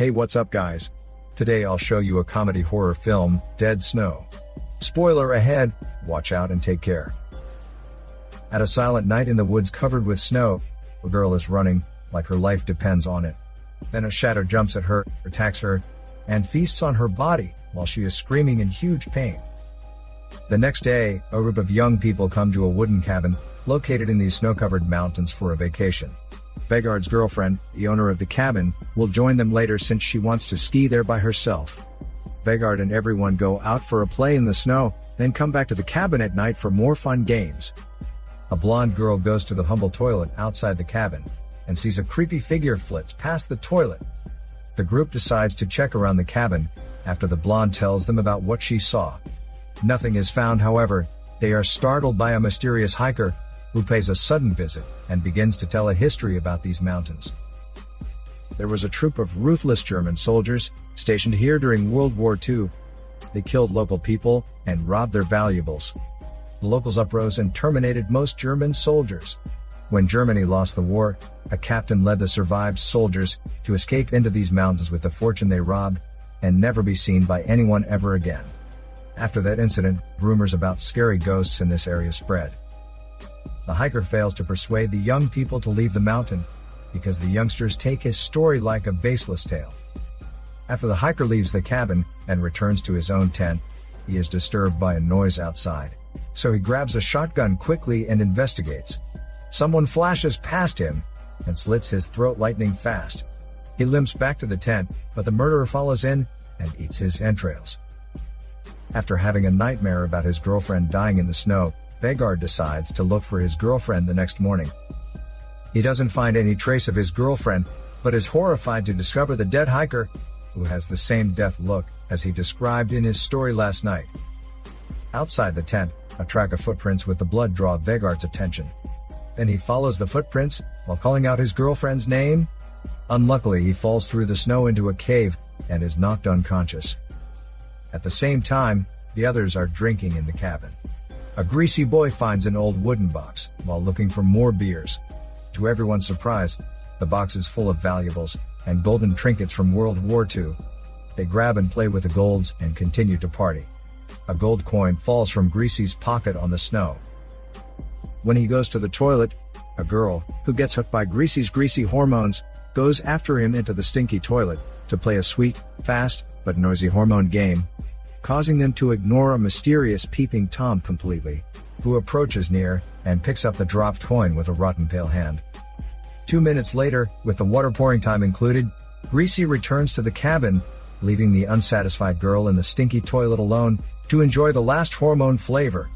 Hey, what's up guys? Today I'll show you a comedy horror film, Dead Snow. Spoiler ahead, watch out and take care. At a silent night in the woods covered with snow, a girl is running, like her life depends on it. Then a shadow jumps at her, attacks her, and feasts on her body while she is screaming in huge pain. The next day, a group of young people come to a wooden cabin, located in these snow-covered mountains for a vacation. Vegard's girlfriend, the owner of the cabin, will join them later since she wants to ski there by herself. Vegard and everyone go out for a play in the snow, then come back to the cabin at night for more fun games. A blonde girl goes to the humble toilet outside the cabin, and sees a creepy figure flits past the toilet. The group decides to check around the cabin, after the blonde tells them about what she saw. Nothing is found, however. They are startled by a mysterious hiker, who pays a sudden visit, and begins to tell a history about these mountains. There was a troop of ruthless German soldiers, stationed here during World War II. They killed local people, and robbed their valuables. The locals uprose and terminated most German soldiers. When Germany lost the war, a captain led the survived soldiers to escape into these mountains with the fortune they robbed, and never be seen by anyone ever again. After that incident, rumors about scary ghosts in this area spread. The hiker fails to persuade the young people to leave the mountain, because the youngsters take his story like a baseless tale. After the hiker leaves the cabin and returns to his own tent, he is disturbed by a noise outside. So he grabs a shotgun quickly and investigates. Someone flashes past him and slits his throat lightning fast. He limps back to the tent, but the murderer follows in and eats his entrails. After having a nightmare about his girlfriend dying in the snow, Vegard decides to look for his girlfriend the next morning. He doesn't find any trace of his girlfriend, but is horrified to discover the dead hiker, who has the same death look as he described in his story last night. Outside the tent, a track of footprints with the blood draw Vegard's attention. Then he follows the footprints, while calling out his girlfriend's name. Unluckily, he falls through the snow into a cave, and is knocked unconscious. At the same time, the others are drinking in the cabin. A greasy boy finds an old wooden box, while looking for more beers. To everyone's surprise, the box is full of valuables, and golden trinkets from World War II. They grab and play with the golds, and continue to party. A gold coin falls from Greasy's pocket on the snow. When he goes to the toilet, a girl, who gets hooked by Greasy's greasy hormones, goes after him into the stinky toilet, to play a sweet, fast, but noisy hormone game, causing them to ignore a mysterious peeping Tom completely, who approaches near, and picks up the dropped coin with a rotten pale hand. 2 minutes later, with the water pouring time included, Greasy returns to the cabin, leaving the unsatisfied girl in the stinky toilet alone, to enjoy the last hormone flavor.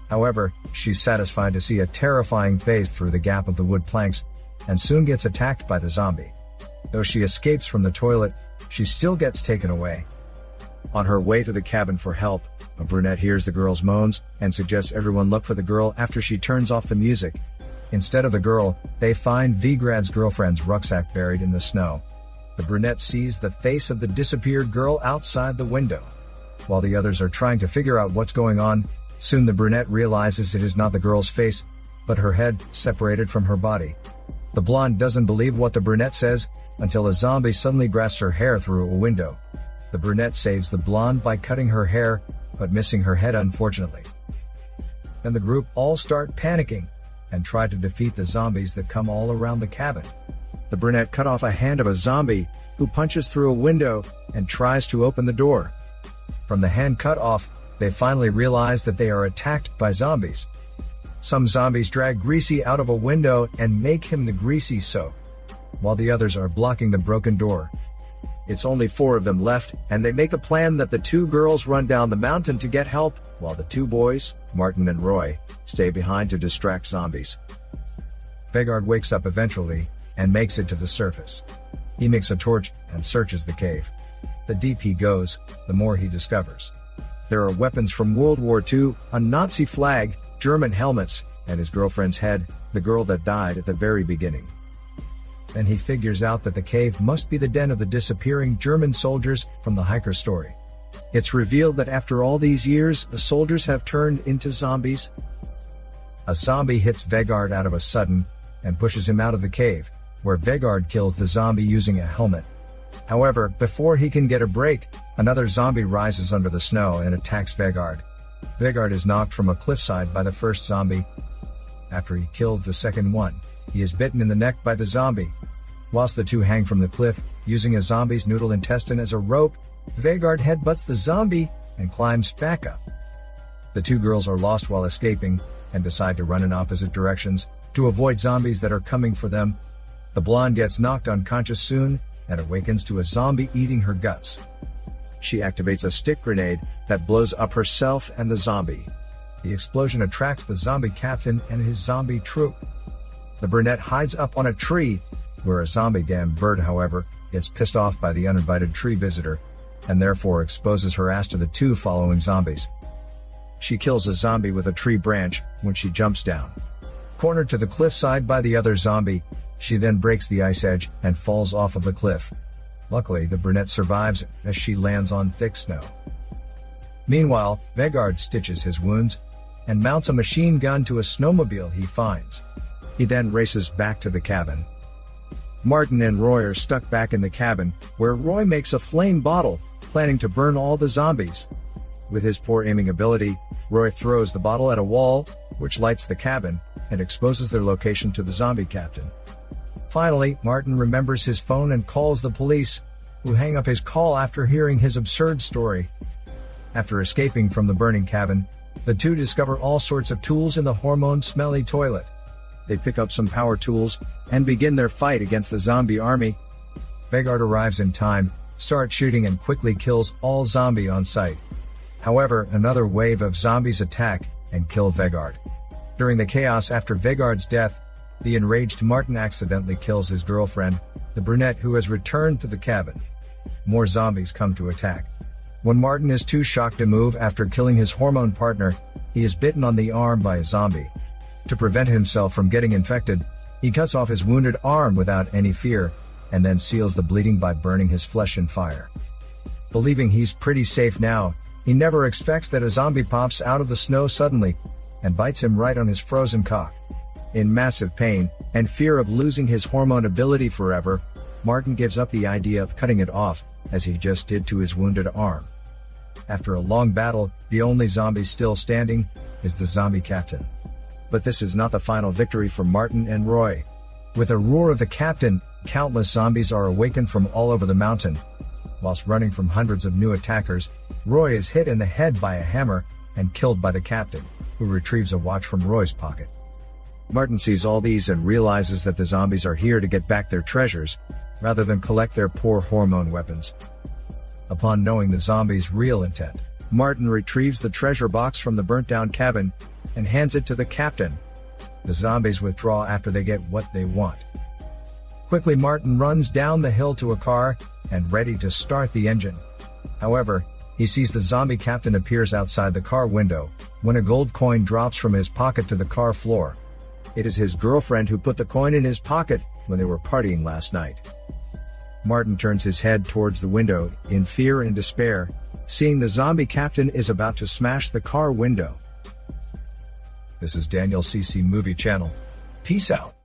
However, she's satisfied to see a terrifying face through the gap of the wood planks, and soon gets attacked by the zombie. Though she escapes from the toilet, she still gets taken away. On her way to the cabin for help, a brunette hears the girl's moans, and suggests everyone look for the girl after she turns off the music. Instead of the girl, they find Vegard's girlfriend's rucksack buried in the snow. The brunette sees the face of the disappeared girl outside the window. While the others are trying to figure out what's going on, soon the brunette realizes it is not the girl's face, but her head, separated from her body. The blonde doesn't believe what the brunette says, until a zombie suddenly grasps her hair through a window. The brunette saves the blonde by cutting her hair, but missing her head unfortunately. Then the group all start panicking, and try to defeat the zombies that come all around the cabin. The brunette cut off a hand of a zombie, who punches through a window, and tries to open the door. From the hand cut off, they finally realize that they are attacked by zombies. Some zombies drag Greasy out of a window and make him the greasy soap, while the others are blocking the broken door. It's only 4 of them left, and they make a plan that the 2 girls run down the mountain to get help, while the 2 boys, Martin and Roy, stay behind to distract zombies. Vegard wakes up eventually, and makes it to the surface. He makes a torch, and searches the cave. The deeper he goes, the more he discovers. There are weapons from World War II, a Nazi flag, German helmets, and his girlfriend's head, the girl that died at the very beginning. Then he figures out that the cave must be the den of the disappearing German soldiers from the hiker's story. It's revealed that after all these years, the soldiers have turned into zombies. A zombie hits Vegard out of a sudden, and pushes him out of the cave, where Vegard kills the zombie using a helmet. However, before he can get a break, another zombie rises under the snow and attacks Vegard. Vegard is knocked from a cliffside by the first zombie. After he kills the second one, he is bitten in the neck by the zombie. Whilst the two hang from the cliff, using a zombie's noodle intestine as a rope, Vegard headbutts the zombie and climbs back up. The two girls are lost while escaping, and decide to run in opposite directions, to avoid zombies that are coming for them. The blonde gets knocked unconscious soon, and awakens to a zombie eating her guts. She activates a stick grenade that blows up herself and the zombie. The explosion attracts the zombie captain and his zombie troop. The brunette hides up on a tree, where a zombie damn bird, however, gets pissed off by the uninvited tree visitor, and therefore exposes her ass to the two following zombies. She kills a zombie with a tree branch when she jumps down. Cornered to the cliffside by the other zombie, she then breaks the ice edge and falls off of the cliff. Luckily, the brunette survives as she lands on thick snow. Meanwhile, Vegard stitches his wounds and mounts a machine gun to a snowmobile he finds. He then races back to the cabin. Martin and Roy are stuck back in the cabin, where Roy makes a flame bottle, planning to burn all the zombies. With his poor aiming ability, Roy throws the bottle at a wall, which lights the cabin, and exposes their location to the zombie captain. Finally, Martin remembers his phone and calls the police, who hang up his call after hearing his absurd story. After escaping from the burning cabin, the two discover all sorts of tools in the hormone-smelly toilet. They pick up some power tools, and begin their fight against the zombie army. Vegard arrives in time, starts shooting and quickly kills all zombie on sight. However, another wave of zombies attack, and kill Vegard. During the chaos after Vegard's death, the enraged Martin accidentally kills his girlfriend, the brunette, who has returned to the cabin. More zombies come to attack. When Martin is too shocked to move after killing his hormone partner, he is bitten on the arm by a zombie. To prevent himself from getting infected, he cuts off his wounded arm without any fear, and then seals the bleeding by burning his flesh in fire. Believing he's pretty safe now, he never expects that a zombie pops out of the snow suddenly, and bites him right on his frozen cock. In massive pain, and fear of losing his hormone ability forever, Martin gives up the idea of cutting it off, as he just did to his wounded arm. After a long battle, the only zombie still standing is the zombie captain. But this is not the final victory for Martin and Roy. With a roar of the captain, countless zombies are awakened from all over the mountain. Whilst running from hundreds of new attackers, Roy is hit in the head by a hammer, and killed by the captain, who retrieves a watch from Roy's pocket. Martin sees all these and realizes that the zombies are here to get back their treasures, rather than collect their poor hormone weapons. Upon knowing the zombies' real intent, Martin retrieves the treasure box from the burnt-down cabin, and hands it to the captain. The zombies withdraw after they get what they want. Quickly, Martin runs down the hill to a car, and ready to start the engine. However, he sees the zombie captain appears outside the car window, when a gold coin drops from his pocket to the car floor. It is his girlfriend who put the coin in his pocket when they were partying last night. Martin turns his head towards the window, in fear and despair, seeing the zombie captain is about to smash the car window. This is Daniel CC Movie Channel. Peace out.